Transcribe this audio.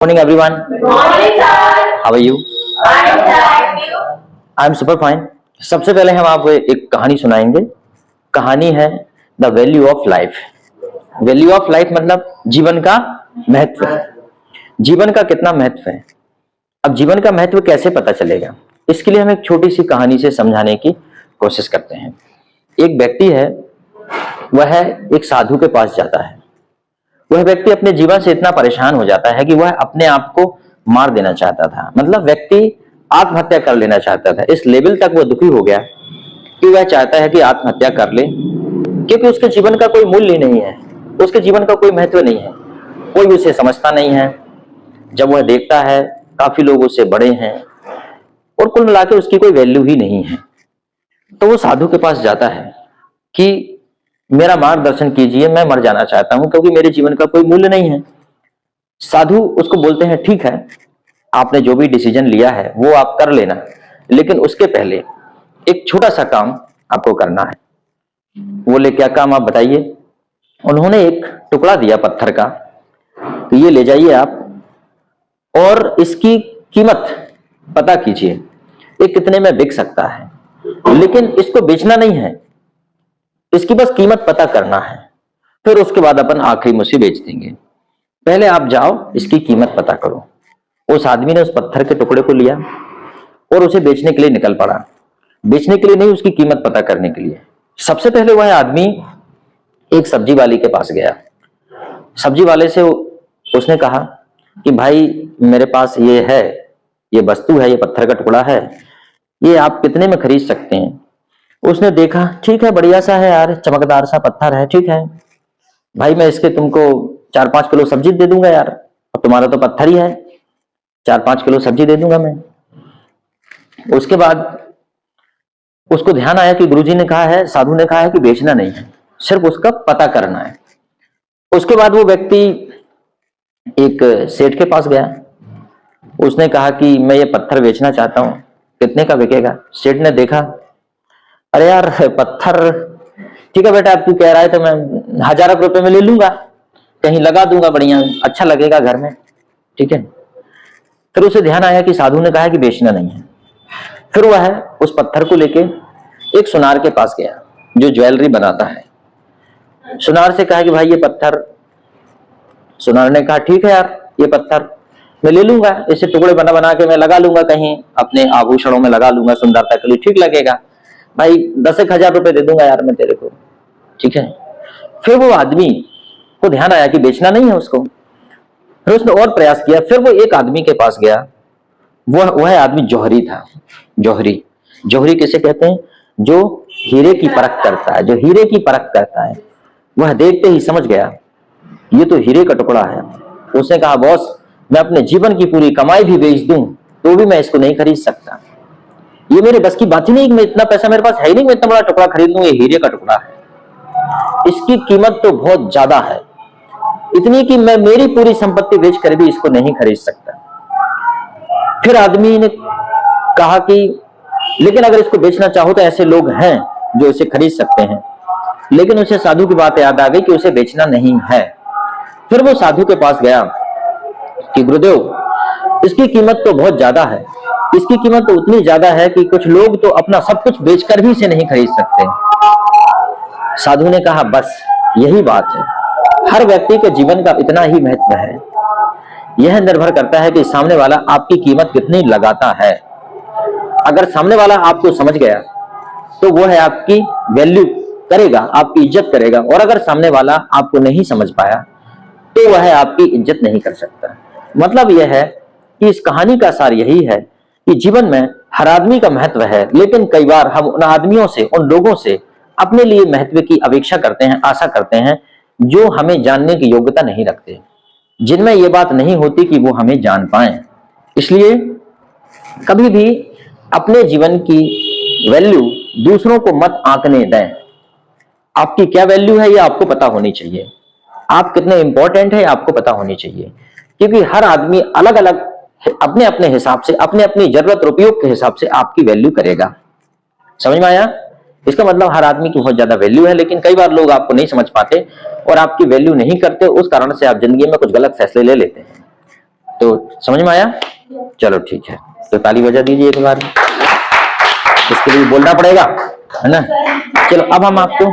Morning everyone. Good morning, sir. How are you? Fine, sir. Thank you. I am super fine. सबसे पहले हम आपको एक कहानी सुनाएंगे। कहानी है the value of life. Value of life मतलब जीवन का महत्व। जीवन का कितना महत्व है। अब जीवन का महत्व कैसे पता चलेगा, इसके लिए हम एक छोटी सी कहानी से समझाने की कोशिश करते हैं। एक व्यक्ति है, वह एक साधु के पास जाता है। वह व्यक्ति अपने जीवन से इतना परेशान हो जाता है कि वह अपने आप को मार देना चाहता था। मतलब व्यक्ति आत्महत्या कर लेना चाहता था। इस लेवल तक वह दुखी हो गया कि वह चाहता है कि आत्महत्या कर ले, क्योंकि उसके जीवन का कोई मूल्य नहीं है, उसके जीवन का कोई महत्व नहीं है, कोई उसे समझता नहीं है। जब वह देखता है काफी लोग उससे बड़े हैं और कुल मिलाकर उसकी कोई वैल्यू ही नहीं है, तो वो साधु के पास जाता है कि मेरा मार्गदर्शन कीजिए, मैं मर जाना चाहता हूं क्योंकि मेरे जीवन का कोई मूल्य नहीं है। साधु उसको बोलते हैं, ठीक है, आपने जो भी डिसीजन लिया है वो आप कर लेना, लेकिन उसके पहले एक छोटा सा काम आपको करना है। बोले क्या काम, आप बताइए। उन्होंने एक टुकड़ा दिया पत्थर का, तो ये ले जाइए आप और इसकी कीमत पता कीजिए, ये कितने में बिक सकता है, लेकिन इसको बेचना नहीं है, इसकी बस कीमत पता करना है, फिर उसके बाद अपन आखिरी में उसे बेच देंगे। पहले आप जाओ, इसकी कीमत पता करो। उस आदमी ने उस पत्थर के टुकड़े को लिया और उसे बेचने के लिए निकल पड़ा। बेचने के लिए नहीं, उसकी कीमत पता करने के लिए। सबसे पहले वह आदमी एक सब्जी वाले के पास गया। सब्जी वाले से उसने कहा कि भाई मेरे पास ये है, ये वस्तु है, ये पत्थर का टुकड़ा है, ये आप कितने में खरीद सकते हैं। उसने देखा, ठीक है, बढ़िया सा है यार, चमकदार सा पत्थर है, ठीक है भाई, मैं इसके तुमको 4-5 किलो सब्जी दे दूंगा यार, अब तुम्हारा तो पत्थर ही है, 4-5 किलो सब्जी दे दूंगा मैं। उसके बाद उसको ध्यान आया कि गुरुजी ने कहा है, साधु ने कहा है कि बेचना नहीं है, सिर्फ उसका पता करना है। उसके बाद वो व्यक्ति एक सेठ के पास गया। उसने कहा कि मैं ये पत्थर बेचना चाहता हूं, कितने का बिकेगा। सेठ ने देखा, अरे यार पत्थर, ठीक है बेटा, अब तू कह रहा है तो मैं 1000 रुपए में ले लूंगा, कहीं लगा दूंगा, बढ़िया अच्छा लगेगा घर में, ठीक है। फिर उसे ध्यान आया कि साधु ने कहा है कि बेचना नहीं है। फिर वह उस पत्थर को लेके एक सुनार के पास गया जो ज्वेलरी बनाता है। सुनार से कहा कि भाई ये पत्थर। सुनार ने कहा, ठीक है यार, ये पत्थर मैं ले लूंगा, इसे टुकड़े बना बना के मैं लगा लूंगा, कहीं अपने आभूषणों में लगा लूंगा, सुंदरता के लिए ठीक लगेगा भाई, 10,000 रुपए दे दूंगा यार मैं तेरे को, ठीक है। फिर वो आदमी को ध्यान आया कि बेचना नहीं है उसको। फिर उसने और प्रयास किया। फिर वो एक आदमी के पास गया। वह आदमी जौहरी था। जौहरी, जौहरी किसे कहते हैं, जो हीरे की परख करता है, जो हीरे की परख करता है। वह देखते ही समझ गया ये तो हीरे का टुकड़ा है। उसने कहा, बॉस, मैं अपने जीवन की पूरी कमाई भी बेच दूं तो भी मैं इसको नहीं खरीद सकता, ये मेरे बस की बात ही नहीं, मैं इतना पैसा मेरे पास है ही नहीं, मैं इतना बड़ा टुकड़ा खरीद लूं, ये हीरे का टुकड़ा है, इसकी कीमत तो बहुत ज्यादा है, इतनी कि मैं मेरी पूरी संपत्ति बेचकर भी इसको नहीं खरीद सकता। फिर आदमी ने कहा कि लेकिन अगर इसको बेचना चाहो तो ऐसे लोग हैं जो इसे खरीद सकते हैं। लेकिन उसे साधु की बात याद आ गई कि उसे बेचना नहीं है। फिर वो साधु के पास गया कि गुरुदेव, इसकी कीमत तो बहुत ज्यादा है, इसकी कीमत तो उतनी ज्यादा है कि कुछ लोग तो अपना सब कुछ बेचकर भी इसे नहीं खरीद सकते। साधु ने कहा, बस यही बात है, हर व्यक्ति के जीवन का इतना ही महत्व है, यह निर्भर करता है कि सामने वाला आपकी कीमत कितनी लगाता है। अगर सामने वाला आपको समझ गया तो वो है आपकी वैल्यू करेगा, आपकी इज्जत करेगा, और अगर सामने वाला आपको नहीं समझ पाया तो वह आपकी इज्जत नहीं कर सकता। मतलब यह है कि इस कहानी का सार यही है कि जीवन में हर आदमी का महत्व है, लेकिन कई बार हम उन आदमियों से, उन लोगों से अपने लिए महत्व की अपेक्षा करते हैं, आशा करते हैं, जो हमें जानने की योग्यता नहीं रखते, जिनमें यह बात नहीं होती कि वो हमें जान पाए। इसलिए कभी भी अपने जीवन की वैल्यू दूसरों को मत आंकने दें। आपकी क्या वैल्यू है ये आपको पता होनी चाहिए, आप कितने इंपॉर्टेंट है आपको पता होनी चाहिए, क्योंकि हर आदमी अलग अलग अपने अपने हिसाब से, अपने अपनी जरूरत उपयोग के हिसाब से आपकी वैल्यू करेगा। समझ में आया? इसका मतलब हर आदमी की बहुत ज्यादा वैल्यू है, लेकिन कई बार लोग आपको नहीं समझ पाते और आपकी वैल्यू नहीं करते, उस कारण से आप जिंदगी में कुछ गलत फैसले ले लेते हैं। तो समझ में आया? चलो ठीक है, तो ताली बजा दीजिए एक बार, इसके लिए बोलना पड़ेगा, है ना? चलो अब हम आपको